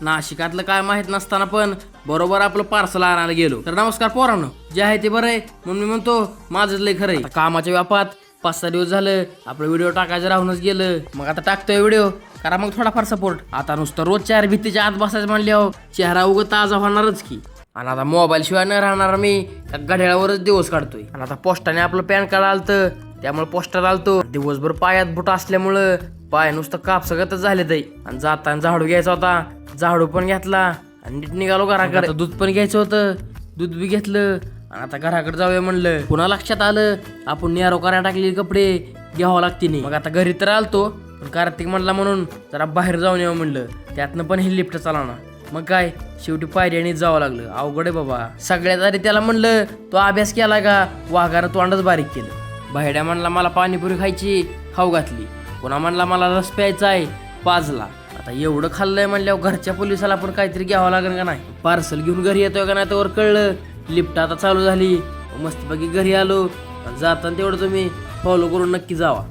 नाशिकातलं काय माहित नसताना पण बरोबर आपलं पार्सल आणायला गेलो. तर नमस्कार पोरांनो, जे आहे ते बरं आहे म्हणून मी म्हणतो माझंच लय खरं आहे. कामाच्या व्यापात 5-6 दिवस झालं आपलं व्हिडिओ टाकायचं राहूनच गेलं. मग आता टाकतोय व्हिडिओ, करा मग थोडाफार सपोर्ट. आता नुसतं रोज 4 भिंतीच्या आत बसायचं म्हणल्यावर चेहरा उगं ताजा होणारच की. आणि आता मोबाईल शिवाय न राहणार मी घड्याळावरच दिवस काढतोय. आणि आता पोस्टाने आपलं पॅन कार्ड आलतं, त्यामुळे पोस्टर आलतो. दिवसभर पायात बुट असल्यामुळं पाय नुसतं कापसगतच झाले ते. आणि जाताना झाडू घ्यायचा होता, झाडू पण घेतला आणि नीट निघालो घराकडे. दूध पण घ्यायचं होतं, दूध बी घेतलं. आणि आता घराकडे जाऊया म्हणलं. पुन्हा लक्षात आलं आपण नेरो करायला टाकलेले कपडे घ्यावं लागते नाही. मग आता घरी तर आलतो, पण कार्तिक म्हणला म्हणून जरा बाहेर जाऊन यावं म्हणलं. त्यातनं पण ही लिफ्ट चालवणार. मग काय शेवटी पायऱ्याने जावं लागलं. अवघड आहे बाबा. सगळ्यात आधी त्याला म्हणलं तो अभ्यास केला का, वाघानं तोंडच बारीक केलं. बाहेड्या म्हणला मला पाणीपुरी खायची, खाऊ घातली. पुन्हा म्हणला मला रस प्यायचा आहे, पाजला. आता एवढं खाल्लंय म्हणल्यावर घरच्या पोलिसाला पण काहीतरी घ्यावं लागेल का नाही. पार्सल घेऊन घरी येतोय का नाही त्यावर कळलं. लिफ्ट आता चालू झाली, मस्तपैकी घरी आलो. जाताना तेवढं तुम्ही फॉलो करून नक्की जावा.